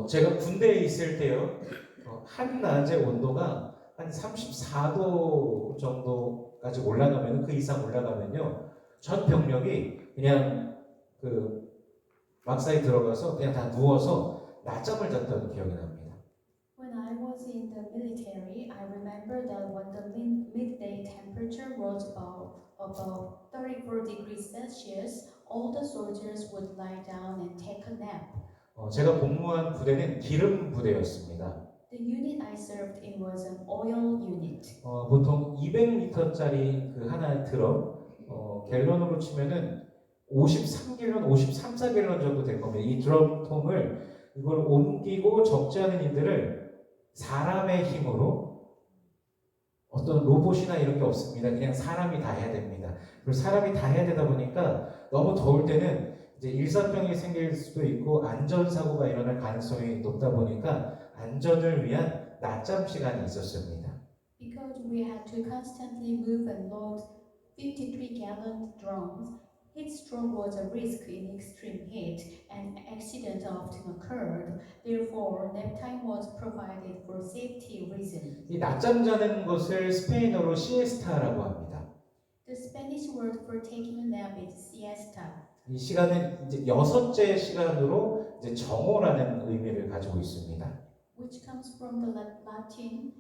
제가 군대에 있을 때요, 한낮의 온도가 한 34도 정도까지 올라가면, 그 이상 올라가면요, 전 병력이 그냥 그 막사에 들어가서 그냥 다 누워서 낮잠을 잤던 기억이 납니다. When I was in the military, I remember that when the midday temperature was above 34 degrees Celsius, all the soldiers would lie down and take a nap. 제가 복무한 부대는 기름 부대였습니다. The unit I served in was an oil unit. 보통 200리터짜리 그 하나의 드럼, 갤런으로 치면은 53갤런, 54갤런 정도 될 겁니다. 이 드럼통을 이걸 옮기고 적지 않은 일들을 사람의 힘으로, 어떤 로봇이나 이런 게 없습니다. 그냥 사람이 다 해야 됩니다. 그리고 사람이 다 해야 되다 보니까 너무 더울 때는 이제 일사병이 생길 수도 있고 안전사고가 일어날 가능성이 높다 보니까 안전을 위한 낮잠 시간이 있었습니다. Because we had to constantly move and load 53-gallon drums, heat stroke was a risk in extreme heat, and accidents often occurred. Therefore, nap time was provided for safety reasons. 이 낮잠 자는 것을 스페인어로 시에스타라고 합니다. The Spanish word for taking a nap is siesta. 이 시간은 이제 여섯째 시간으로 이제 정오라는 의미를 가지고 있습니다. Which comes from the Latin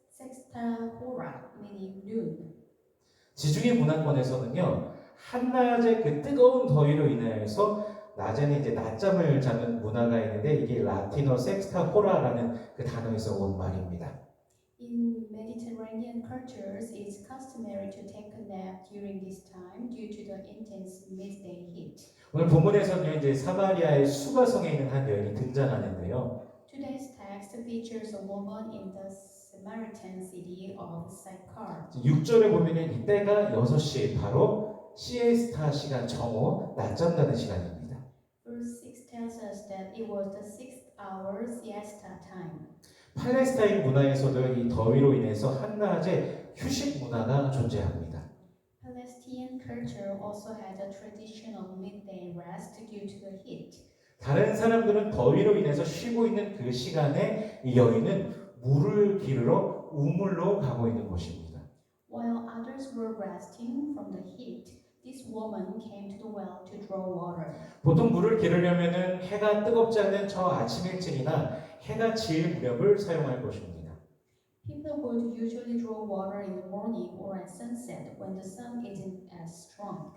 sexta hora, meaning noon. 지중해 문화권에서는요, 한낮의 그 뜨거운 더위로 인해서 낮에는 이제 낮잠을 자는 문화가 있는데, 이게 라틴어 섹스타 호라라는 그 단어에서 온 말입니다. In Mediterranean cultures, it's customary to take a nap during this time due to the intense midday heat. 오늘 본문에서는 이제 사마리아의 수가성에 있는 한 여인이 등장하는데요. Today's text features a woman in the Samaritan city of Sychar. 6절에 보면은 이때가 6시, 바로 시에스타 시간, 정오, 낮잠 자는 시간입니다. Verse 6 tells us that it was the 6th hour siesta time. 팔레스타인 문화에서도 이 더위로 인해서 한낮에 휴식 문화가 존재합니다. Palestinian culture also has a tradition of midday rest due to the heat. 다른 사람들은 더위로 인해서 쉬고 있는 그 시간에 이 여인은 물을 기르러 우물로 가고 있는 것입니다. While others were resting from the heat, this woman came to the well to draw water. 보통 물을 기르려면은 해가 뜨겁지 않은 저 아침 일찍이나 해가 질 무렵을 사용할 것입니다. People would usually draw water in the morning or at sunset when the sun isn't as strong.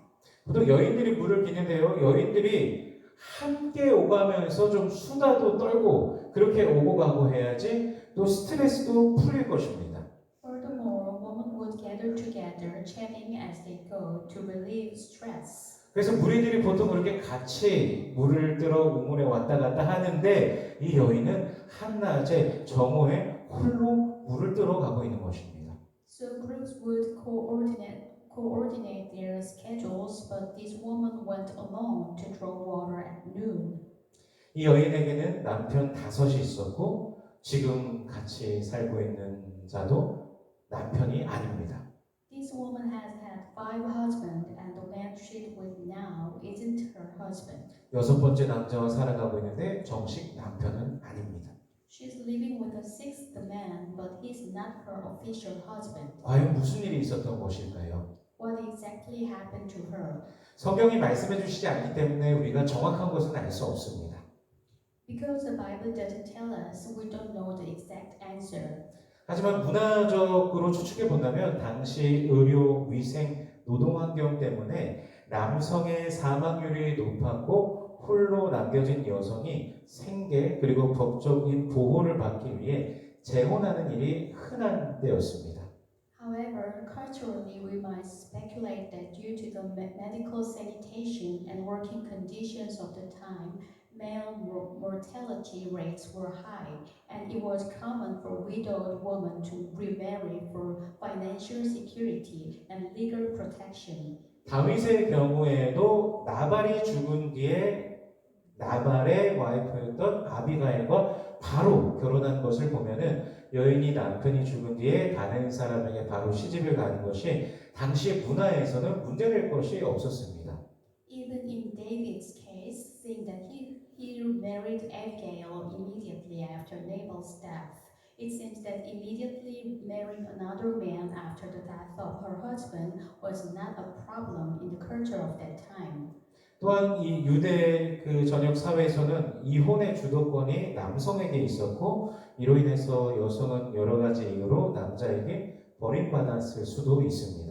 보통 여인들이 물을 기는데요, 여인들이 함께 오가면서 좀 수다도 떨고 그렇게 오고 가고 해야지 또 스트레스도 풀릴 것입니다. Furthermore, women would gather together, chatting as they go to relieve stress. 그래서 무리들이 보통 그렇게 같이 물을 뜨러 우물에 왔다 갔다 하는데, 이 여인은 한낮에 정오에 홀로 물을 뜨러 가고 있는 것입니다. So groups would coordinate their schedules, but this woman went alone to draw water at noon. 이 여인에게는 남편 5이 있었고, 지금 같이 살고 있는 자도 남편이 아닙니다. This woman has had 5 husbands, and the man she's with now isn't her husband. 6번째 남자와 살아가고 있는데 정식 남편은 아닙니다. She's living with a 6th man, but he's not her official husband. 과연 무슨 일이 있었던 것일까요? What exactly happened to her? 성경이 말씀해 주시지 않기 때문에 우리가 정확한 것은 알 수 없습니다. Because the Bible doesn't tell us, we don't know the exact answer. 하지만 문화적으로 추측해 본다면 당시 의료, 위생, 노동 환경 때문에 남성의 사망률이 높았고 홀로 남겨진 여성이 생계 그리고 법적인 보호를 받기 위해 재혼하는 일이 흔한 때였습니다. However, culturally, we might speculate that due to the medical sanitation and working conditions of the time, male mortality rates were high, and it was common for widowed women to remarry for financial security and legal protection. 다윗의 경우에도 나발이 죽은 뒤에 나발의 와이프였던 아비가일과 바로 결혼한 것을 보면은 여인이 남편이 죽은 뒤에 다른 사람에게 바로 시집을 가는 것이 당시 문화에서는 문제될 것이 없었습니다. Even in David's case, seeing that he married Abigail immediately after Nabal's death. It seems that immediately marrying another man after the death of her husband was not a problem in the culture of that time. 또한 이 유대 그 전역 사회에서는 이혼의 주도권이 남성에게 있었고 이로 인해서 여성은 여러 가지 이유로 남자에게 버림받았을 수도 있습니다.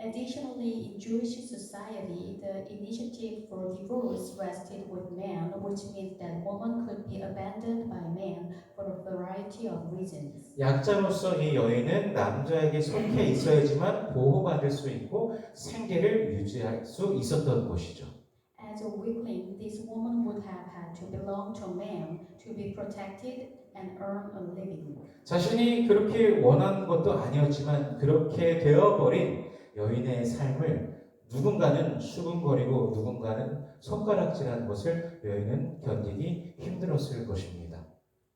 Additionally, in Jewish society, the initiative for divorce rested with man, which means that woman could be abandoned by man for a variety of reasons. 약자로서 이 여인은 남자에게 속해 있어야지만 보호받을 수 있고 생계를 유지할 수 있었던 것이죠. As a weakling, this woman would have had to belong to a man to be protected and earn a living. 자신이 그렇게 원하는 것도 아니었지만 그렇게 되어버린 여인의 삶을 누군가는 수군거리고 누군가는 손가락질한 것을 여인은 견디기 힘들었을 것입니다.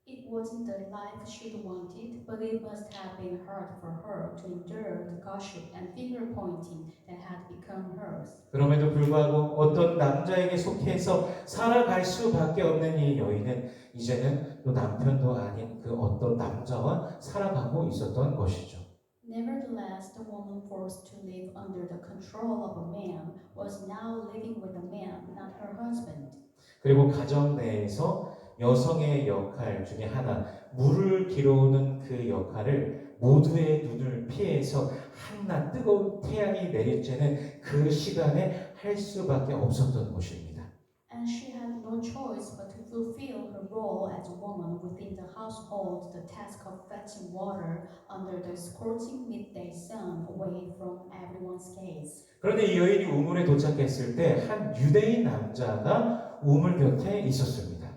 It wasn't the life she'd wanted, but it must have been hard for her to endure the gossip and finger pointing that had become hers. 그럼에도 불구하고 어떤 남자에게 속해서 살아갈 수밖에 없는 이 여인은 이제는 또 남편도 아닌 그 어떤 남자와 살아가고 있었던 것이죠. Nevertheless, the woman forced to live under the control of a man was now living with a man, not her husband. 그리고 가정 내에서 여성의 역할 중에 하나, 물을 길어오는 그 역할을 모두의 눈을 피해서 한낮 뜨거운 태양이 내리쬐는 그 시간에 할 수밖에 없었던 것입니다. And she had no choice but to fulfill her role as a woman within the household, the task of fetching water under the scorching midday sun away from everyone's gaze. 그런데 이 여인이 우물에 도착했을 때 한 유대인 남자가 우물 곁에 있었습니다.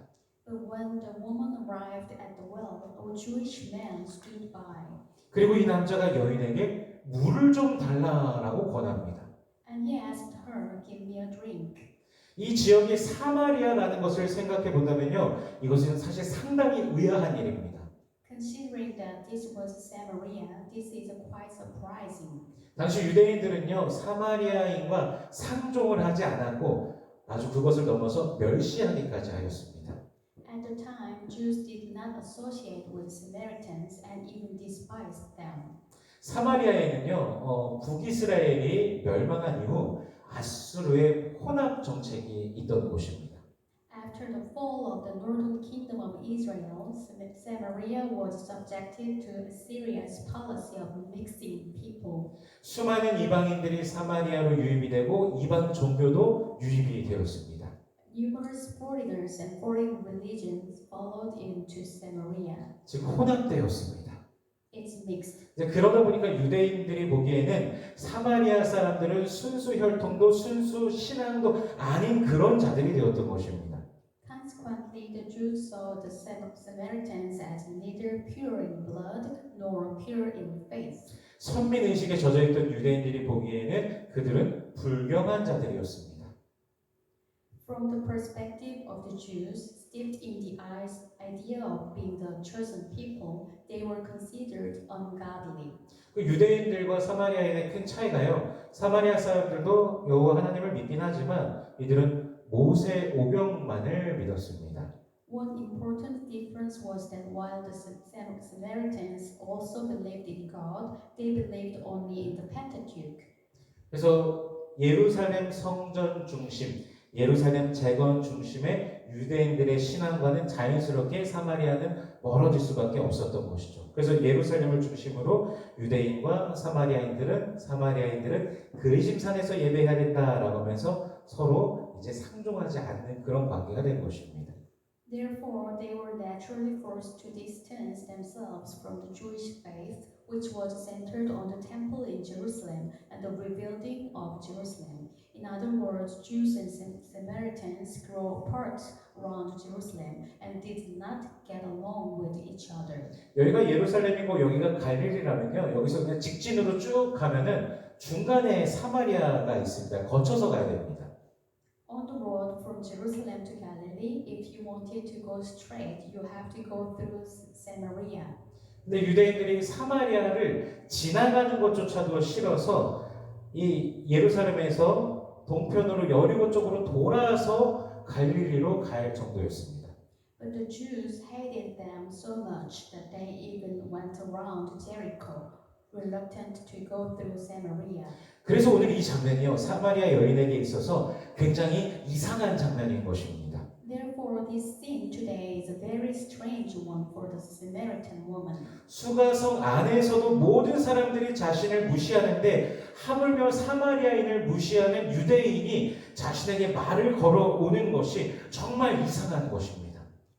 But when the woman arrived at the well, a Jewish man stood by. 그리고 이 남자가 여인에게 물을 좀 달라라고 권합니다. And he asked her, "Give me a drink." 이 지역이 사마리아라는 것을 생각해 본다면요, 이것은 사실 상당히 의아한 일입니다. Considering that this was Samaria, this is quite surprising. 당시 유대인들은요, 사마리아인과 상종을 하지 않았고 아주 그것을 넘어서 멸시하기까지 하였습니다. At the time, Jews did not associate with Samaritans and even despised them. 사마리아에는요, 북이스라엘이 멸망한 이후 아수르의 혼합 정책이 있던 곳입니다. After the fall of the northern kingdom of Israel, Samaria was subjected to Assyria's policy of mixing people. 수많은 이방인들이 사마리아로 유입이 되고 이방 종교도 유입이 되었습니다. Numerous foreigners and foreign religions followed into Samaria. 즉 혼합되었습니다. It's mixed. 이제 그러다 보니까 유대인들이 보기에는 사마리아 사람들은 순수 혈통도 순수 신앙도 아닌 그런 자들이 되었던 것입니다. Consequently, the Jews saw the Samaritans as neither pure in blood nor pure in faith. 선민 의식에 젖어 있던 유대인들이 보기에는 그들은 불경한 자들이었습니다. From the perspective of the Jews, steeped in the idea of being the chosen people, they were considered ungodly. 그 유대인들과 사마리아인의 큰 차이가요. 사마리아 사람들도 여호와 하나님을 믿긴 하지만 이들은 모세 오경만을 믿었습니다. One important difference was that while the Samaritans also believed in God, they believed only in the Pentateuch. 그래서 예루살렘 성전 중심, 예루살렘 재건 중심의 유대인들의 신앙과는 자연스럽게 사마리아는 멀어질 수밖에 없었던 것이죠. 그래서 예루살렘을 중심으로 유대인과 사마리아인들은 그리심산에서 예배하겠다라고 하면서 서로 이제 상종하지 않는 그런 관계가 된 것입니다. Therefore, they were naturally forced to distance themselves from the Jewish faith, which was centered on the temple in Jerusalem and the rebuilding of Jerusalem. In other words, Jews and Samaritans grew apart around Jerusalem and did not get along with each other. 여기가 예루살렘이고 여기가 갈릴리라면요, 여기서 그냥 직진으로 쭉 가면은 중간에 사마리아가 있습니다. 거쳐서 가야 됩니다. On the road from Jerusalem to Galilee, if you wanted to go straight, you have to go through Samaria. 근데 유대인들이 사마리아를 지나가는 것조차도 싫어서 이 예루살렘에서 동편으로 여리고 쪽으로 돌아서 갈릴리로 갈 정도였습니다. But the Jews hated them so much that they even went around Jericho, reluctant to go through Samaria. 그래서 오늘 이 장면이요, 사마리아 여인에게 있어서 굉장히 이상한 장면인 것입니다. Therefore, this scene today is a very strange one for the Samaritan woman. 수가성 안에서도 모든 사람들이 자신을 무시하는데 하물며 사마리아인을 무시하는 유대인이 자신에게 말을 걸어오는 것이 정말 이상한 것입니다.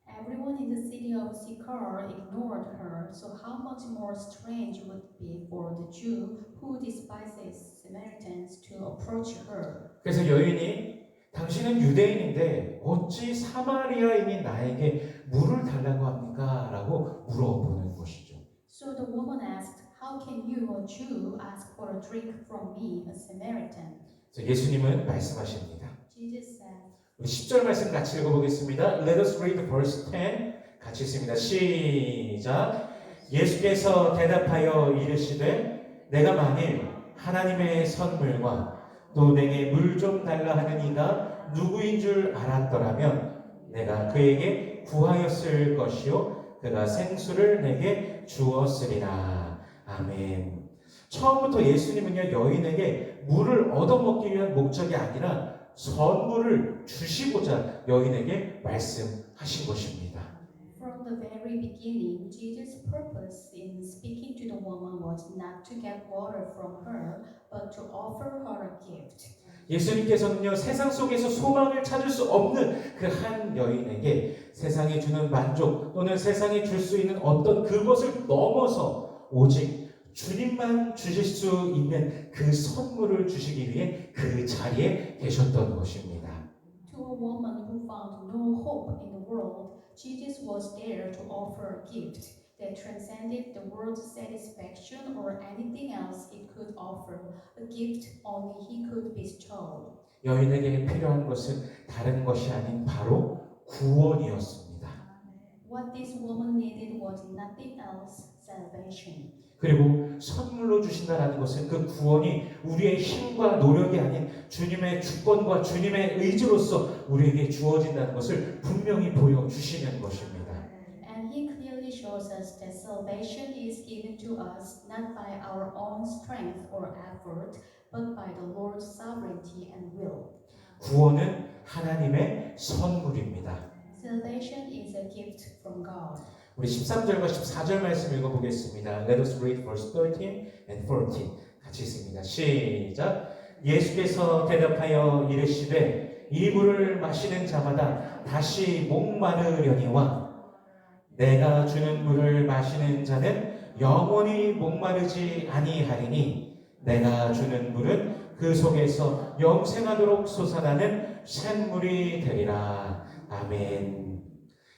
Everyone in the city of Sychar ignored her, so how much more strange would it be for the Jew who despises Samaritans to approach her? 그래서 여인이 당신은 유대인인데 어찌 사마리아인이 나에게 물을 달라고 합니까? 라고 물어보는 것이죠. So the woman asked, "How can you, a Jew, ask for a drink from me, a Samaritan?" 예수님은 말씀하십니다. Jesus said, 우리 10절 말씀 같이 읽어보겠습니다. Let us read verse 10. 같이 읽습니다. 시작. 예수께서 대답하여 이르시되 내가 만일 하나님의 선물과 또 내게 물 좀 달라 하는 이가 누구인 줄 알았더라면 내가 그에게 구하였을 것이요 그가 생수를 내게 주었으리라. 아멘. 처음부터 예수님은요 여인에게 물을 얻어먹기 위한 목적이 아니라 선물을 주시고자 여인에게 말씀하신 것입니다. from the very beginning, Jesus' purpose in speaking to the woman was not to get water from her, but to offer her a gift. 예수님께서는요 세상 속에서 소망을 찾을 수 없는 그 한 여인에게 세상이 주는 만족 또는 세상이 줄 수 있는 어떤 그것을 넘어서 오직 주님만 주실 수 있는 그 선물을 주시기 위해 그 자리에 계셨던 것입니다. To a woman who found no hope in the world, Jesus was there to offer a gift that transcended the world's satisfaction or anything else it could offer, a gift only he could bestow. 여인에게 필요한 것은 다른 것이 아닌 바로 구원이었습니다. What this woman needed was nothing else, salvation. 그리고 선물로 주신다라는 것은 그 구원이 우리의 힘과 노력이 아닌 주님의 주권과 주님의 의지로서 우리에게 주어진다는 것을 분명히 보여주시는 것입니다. And he clearly shows us that salvation is given to us not by our own strength or effort, but by the Lord's sovereignty and will. 구원은 하나님의 선물입니다. Salvation is a gift from God. 우리 13절과 14절 말씀 읽어보겠습니다. Let us read verse 13 and 14. 같이 읽습니다. 시작. 예수께서 대답하여 이르시되 이 물을 마시는 자마다 다시 목마르려니와 내가 주는 물을 마시는 자는 영원히 목마르지 아니하리니 내가 주는 물은 그 속에서 영생하도록 솟아나는 샘물이 되리라. 아멘.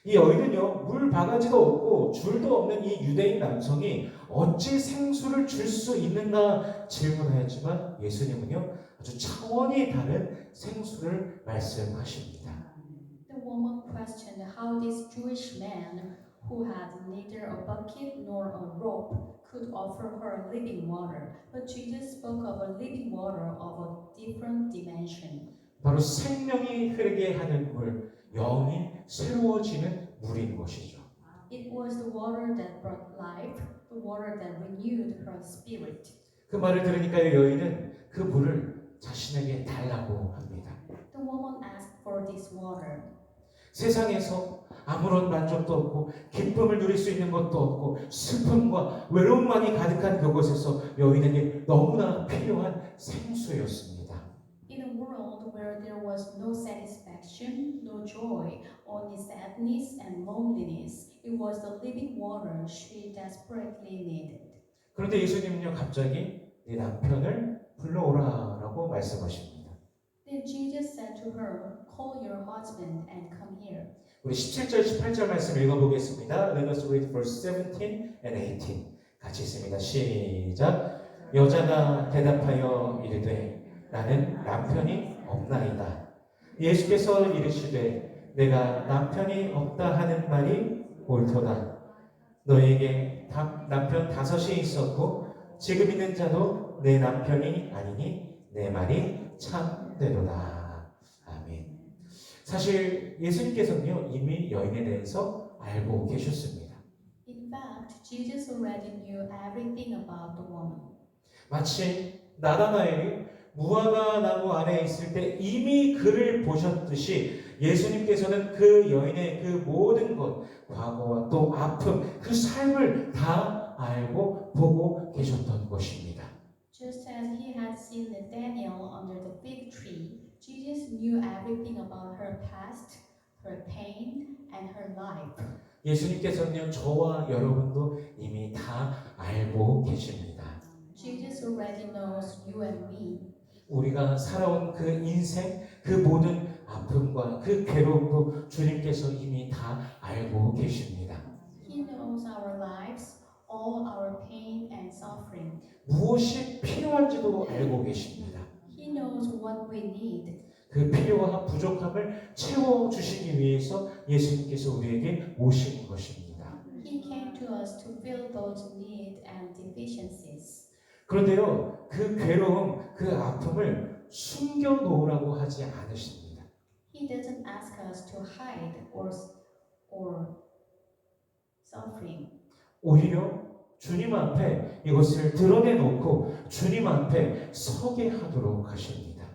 이 여인은요 물 바가지도 없고 줄도 없는 이 유대인 남성이 어찌 생수를 줄 수 있는가 질문하였지만 예수님은요 아주 차원이 다른 생수를 말씀하십니다. The woman questioned how this Jewish man, who had neither a bucket nor a rope, could offer her living water. But Jesus spoke of a living water of a different dimension. 바로 생명이 흐르게 하는 물, 영이 새로워지는 물인 것이죠. It was the water that brought life, the water that renewed her spirit. 그 말을 들으니까 이 여인은 그 물을 자신에게 달라고 합니다. The woman asked for this water. 세상에서 아무런 만족도 없고 기쁨을 누릴 수 있는 것도 없고 슬픔과 외로움만이 가득한 그곳에서 여인에게 너무나 필요한 생수였습니다. In a world where there was no satisfaction, no joy, only sadness and loneliness, it was the living water she desperately needed. 그런데 예수님은요 갑자기 네 남편을 불러오라라고 말씀하십니다. Then Jesus said to her, "Call your husband and come here." 우리 17절 18절 말씀 읽어보겠습니다. Let us read verse 17 and 18. 같이 있습니다. 시작. 여자가 대답하여 이르되 나는 남편이 없나이다. 예수께서 이르시되 내가 남편이 없다 하는 말이 옳도다. 너에게 남편 5이 있었고 지금 있는 자도 내 남편이 아니니 내 말이 참되도다. 아멘. 사실 예수님께서는요 이미 여인에 대해서 알고 계셨습니다. In fact, Jesus already knew everything about the woman. 마치 나다나엘이 무화과 나무 안에 있을 때 이미 그를 보셨듯이 예수님께서는 그 여인의 그 모든 것, 과거와 또 아픔, 그 삶을 다 알고 보고 계셨던 것입니다. Just as he had seen Nathanael under the fig tree, Jesus knew everything about her past, her pain, and her life. 예수님께서는요 저와 여러분도 이미 다 알고 계십니다. Jesus already knows you and me. 우리가 살아온 그 인생, 그 모든 아픔과 그 괴로움도 주님께서 이미 다 알고 계십니다. He knows our lives, all our pain and suffering. 무엇이 필요한지도 알고 계십니다. He knows what we need. 그 필요와 부족함을 채워주시기 위해서 예수님께서 우리에게 오신 것입니다. He came to us to fill those needs and deficiencies. 그런데요, 그 괴로움, 그 아픔을 숨겨놓으라고 하지 않으십니다. He doesn't ask us to hide or suffering. 오히려 주님 앞에 이것을 드러내놓고 주님 앞에 서게 하도록 하십니다.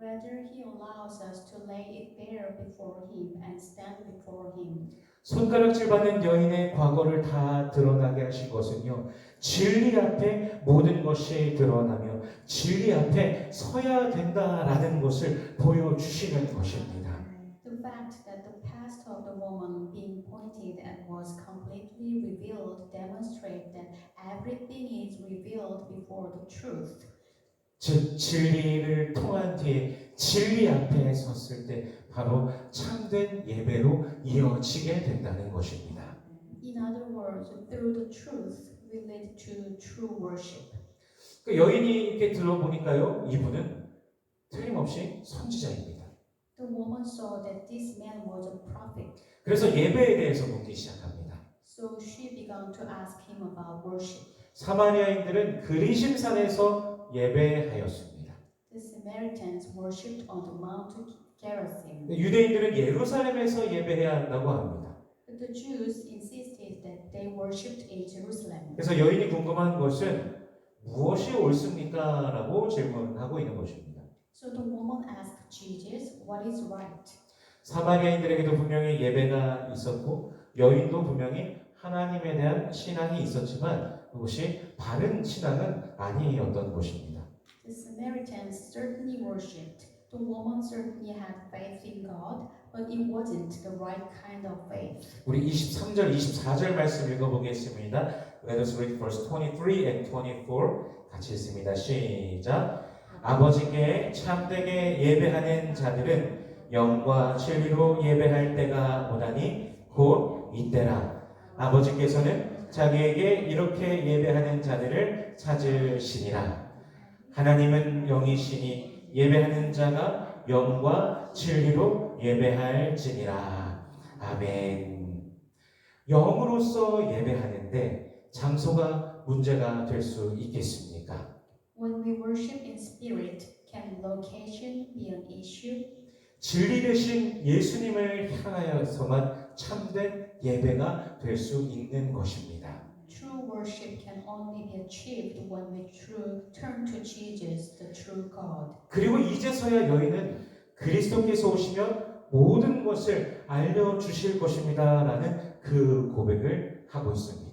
Rather, He allows us to lay it bare before Him and stand before Him. 손가락질 받는 여인의 과거를 다 드러나게 하신 것은요, 진리 앞에 모든 것이 드러나며 진리 앞에 서야 된다라는 것을 보여주시는 것입니다. The fact that the past of the woman being pointed and was completely revealed demonstrate that everything is revealed before the truth. 즉 진리를 통한 뒤에 진리 앞에 섰을 때 바로 참된 예배로 이어지게 된다는 것입니다. In other words, through the truth, we lead to true worship. 그 여인이 이렇게 들어보니까요, 이분은 틀림없이 선지자입니다. The woman saw that this man was a prophet, 그래서 예배에 대해서 묻기 시작합니다. so she began to ask him about worship. 사마리아인들은 그리심산에서 예배하였습니다. The Samaritans worshipped on the Mount Gerizim, 유대인들은 예루살렘에서 예배해야 한다고 합니다. but the Jews insisted that they worshipped in Jerusalem. 그래서 여인이 궁금한 것은 무엇이 옳습니까? 라고 질문하고 있는 것입니다. So the woman asked Jesus, "What is right?" 사마리아인들에게도 분명히 예배가 있었고 여인도 분명히 하나님에 대한 신앙이 있었지만 그것이 바른 신앙은 아니었던 것입니다. The Samaritans certainly worshipped. The woman certainly had faith in God, but it wasn't the right kind of faith. 우리 23절, 24절 말씀 읽어보겠습니다. Let us read verse 23 and 24 같이 읽습니다. 시작. 아버지께 참되게 예배하는 자들은 영과 진리로 예배할 때가 오나니 곧 이때라. 아버지께서는 자기에게 이렇게 예배하는 자들을 찾으시니라. 하나님은 영이시니 예배하는 자가 영과 진리로 예배할지니라. 아멘. 영으로서 예배하는데 장소가 문제가 될 수 있겠습니까? When we worship in spirit, can location be an issue? 진리 대신 예수님을 향하여서만 참된 예배가 될 수 있는 것입니다. True worship can only be achieved when we turn to Jesus, the true God. 그리고 이제서야 여인은 그리스도께서 오시면 모든 것을 알려주실 것입니다 라는 그 고백을 하고 있습니다.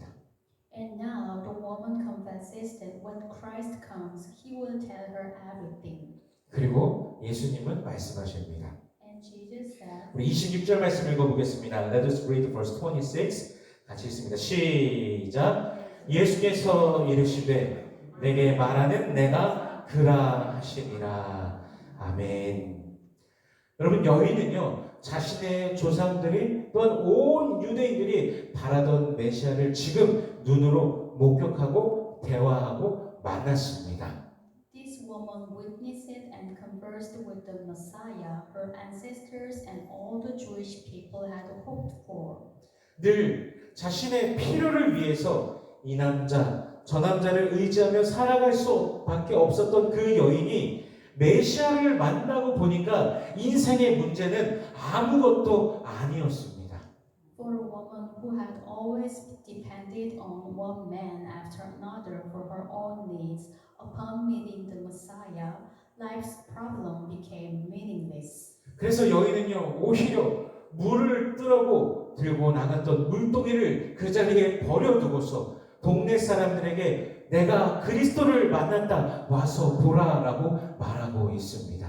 And now the woman confesses that when Christ comes, He will tell her everything. 그리고 예수님은 말씀하십니다. And Jesus said, 우리 26절 말씀 읽어보겠습니다. Let us read verse 26. 같이 읽습니다. 시작. 예수께서 이르시되 내게 말하는 내가 그라 하시니라. 아멘. 여러분 여인은요 자신의 조상들이 또한 온 유대인들이 바라던 메시아를 지금 눈으로 목격하고 대화하고 만났습니다. This woman witnessed and conversed with the Messiah her ancestors and all the Jewish people had hoped for. 늘 자신의 필요를 위해서 이 남자, 저 남자를 의지하며 살아갈 수밖에 없었던 그 여인이 메시아를 만나고 보니까 인생의 문제는 아무것도 아니었습니다. For a woman who had always depended on one man after another for her own needs, upon meeting the Messiah, life's problem became meaningless. 그래서 여인은요, 오히려 물을 뜨려고 들고 나갔던 물동이를 그 자리에 버려두고서 동네 사람들에게 내가 그리스도를 만났다, 와서 보라라고 말하고 있습니다.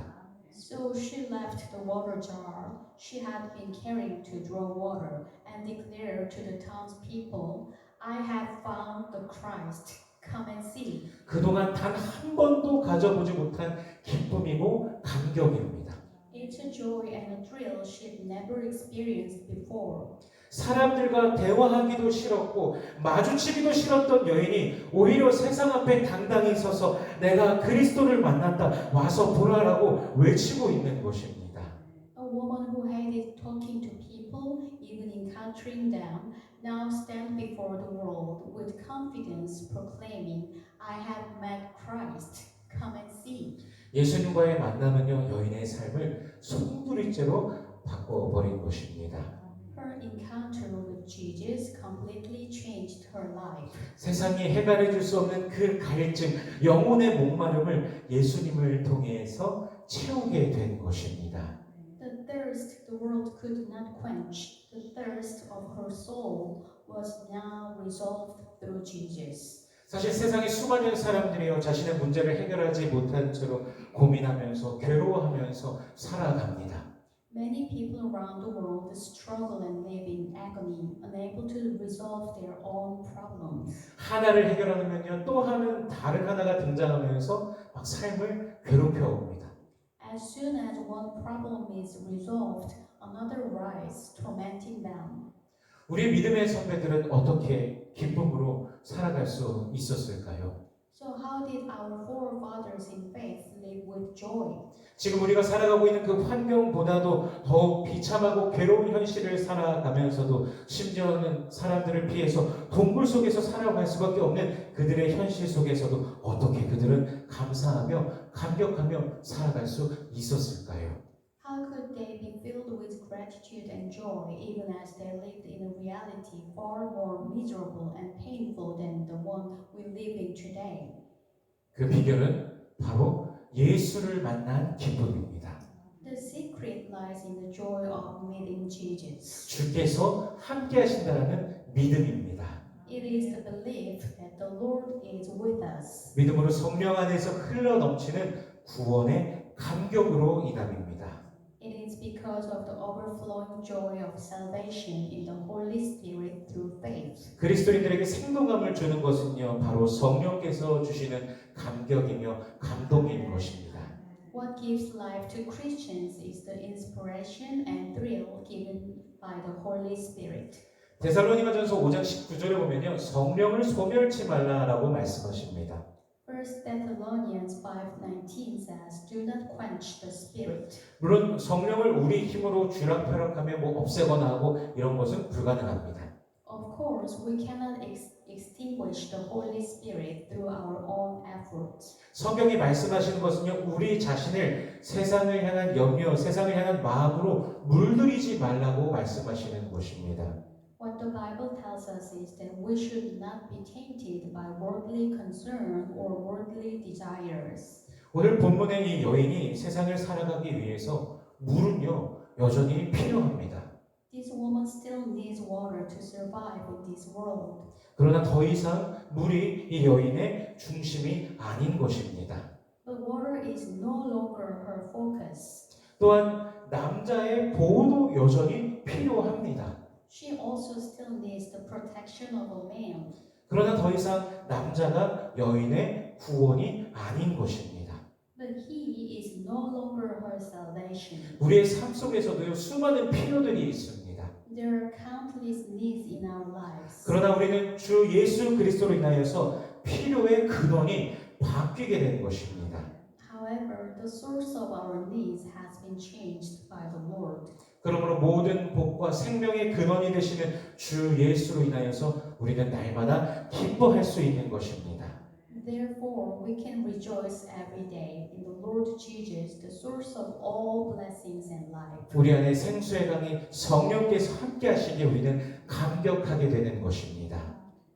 So she left the water jar she had been carrying to draw water and declared to the townspeople, I have found the Christ. Come and see. 그동안 단 한 번도 가져보지 못한 기쁨이고 감격입니다. It's a joy and a thrill she'd never experienced before. 사람들과 대화하기도 싫었고 마주치기도 싫었던 여인이 오히려 세상 앞에 당당히 서서 내가 그리스도를 만났다, 와서 보라라고 외치고 있는 것입니다. A woman who hated talking to people, even encountering them, now stands before the world with confidence proclaiming, I have met Christ. Come and see. 예수님과의 만남은요, 여인의 삶을 송두리째로 바꿔버린 것입니다. Her encounter with Jesus completely changed her life. 세상이 해결해 줄 수 없는 그 갈증, 영혼의 목마름을 예수님을 통해서 채우게 된 것입니다. The thirst the world could not quench, the thirst of her soul was now resolved through Jesus. 사실 세상에 수많은 사람들이요, 자신의 문제를 해결하지 못한 채로 고민하면서 괴로워하면서 살아갑니다. Many people around the world struggle and live in agony, unable to resolve their own problems. 하나를 해결하면요, 또 다른 하나가 등장하면서 막 삶을 괴롭혀 옵니다. As soon as one problem is resolved, another arises, tormenting them. 우리 믿음의 선배들은 어떻게 기쁨으로 살아갈 수 있었을까요? So how did our forefathers in faith live with joy? 지금 우리가 살아가고 있는 그 환경보다도 더욱 비참하고 괴로운 현실을 살아가면서도 심지어는 사람들을 피해서 동굴 속에서 살아갈 수밖에 없는 그들의 현실 속에서도 어떻게 그들은 감사하며 감격하며 살아갈 수 있었을까요? How could they be filled with gratitude and joy even as they lived in a reality far more miserable and painful than the one we live in today? 그 비결은 바로 예수를 만난 기쁨입니다. The secret lies in the joy of meeting Jesus. 주께서 함께 하신다는 믿음입니다. It is the belief that the Lord is with us. 믿음으로 성령 안에서 흘러 넘치는 구원의 감격으로 이담입니다. It is because of the overflowing joy of salvation in the Holy Spirit through faith. 그리스도인들에게 생동감을 주는 것은요, 바로 성령께서 주시는 감격이며 감동인 것입니다. What gives life to Christians is the inspiration and thrill given by the Holy Spirit. 데살로니가전서 5장 19절에 보면요, 성령을 소멸치 말라라고 말씀하십니다. 1 Thessalonians 5:19 says, "Do not quench the Spirit." 물론 성령을 우리 힘으로 쥐락펴락하며 없애거나 하고 이런 것은 불가능합니다. Of course, we cannot extinguish the Holy Spirit through our own efforts. 성경이 말씀하시는 것은요, 우리 자신을 세상을 향한 염려, 세상을 향한 마음으로 물들이지 말라고 말씀하시는 것입니다. What the Bible tells us is that we should not be tainted by worldly concern or worldly desires. 오늘 본문의 이 여인이 세상을 살아가기 위해서 물은요, 여전히 필요합니다. This woman still needs water to survive in this world. 그러나 더 이상 물이 이 여인의 중심이 아닌 것입니다. But water is no longer her focus. 또한 남자의 보호도 여전히 필요합니다. She also still needs the protection of a man. 그러나 더 이상 남자가 여인의 구원이 아닌 것입니다. But he is no longer her salvation. 우리의 삶 속에서도요, 수많은 필요들이 있습니다. There are countless needs in our lives. 그러나 우리는 주 예수 그리스도로 인하여서 필요의 근원이 바뀌게 된 것입니다. However, the source of our needs has been changed by the Lord. 그러므로 모든 복과 생명의 근원이 되시는 주 예수로 인하여서 우리는 날마다 기뻐할 수 있는 것입니다. Therefore, we can rejoice every day in the Lord Jesus, the source of all blessings and life. 우리 안에 생수의 강이 성령께서 함께 하시기에 우리는 감격하게 되는 것입니다.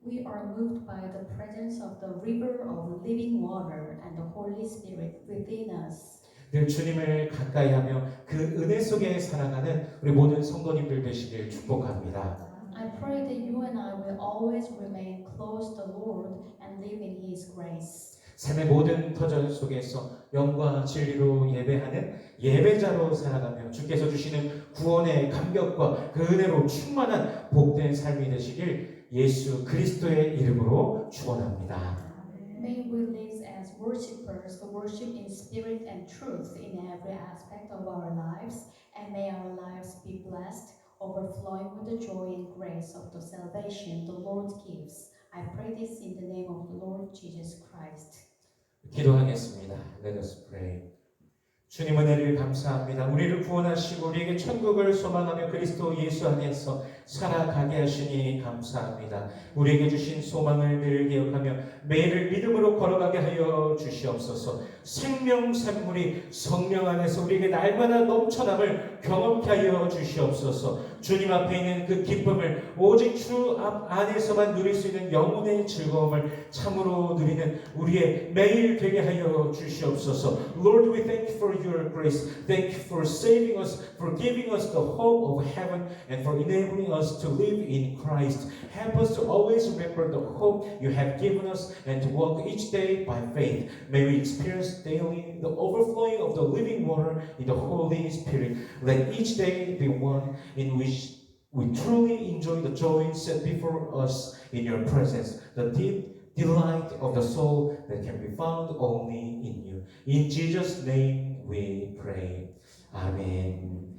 We are moved by the presence of the river of living water and the Holy Spirit within us. 늘 주님을 가까이 하며 그 은혜 속에 살아가는 우리 모든 성도님들 되시길 축복합니다. I pray that you and I will always remain close to the Lord and live in His grace. 삶의 모든 터전 속에서 영과 진리로 예배하는 예배자로 살아가며 주께서 주시는 구원의 감격과 그 은혜로 충만한 복된 삶이 되시길 예수 그리스도의 이름으로 축원합니다. May we live as worshippers who worship in spirit and truth in every aspect of our lives, and may our lives be blessed, overflowing with the joy and grace of the salvation the Lord gives. I pray this in the name of the Lord Jesus Christ. 기도하겠습니다. Let us pray. 주님 은혜를 감사합니다. 우리를 구원하시고 우리에게 천국을 소망하며 그리스도 예수 안에서 살아가게 하시니 감사합니다. 우리에게 주신 소망을 늘 기억하며 매일을 믿음으로 걸어가게 하여 주시옵소서. 생명 산물이 성령 안에서 우리에게 날마다 넘쳐남을 경험케 하여 주시옵소서. 주님 앞에 있는 그 기쁨을 오직 주 안에서만 누릴 수 있는 영혼의 즐거움을 참으로 누리는 우리의 매일 되게 하여 주시옵소서. Lord, we thank you for your grace. Thank you for saving us, for giving us the hope of heaven, and for enabling us to live in Christ. Help us to always remember the hope you have given us and to walk each day by faith. May we experience daily the overflowing of the living water in the Holy Spirit. Let each day be one in which we truly enjoy the joy set before us in your presence, the deep delight of the soul that can be found only in you. In Jesus' name we pray. Amen.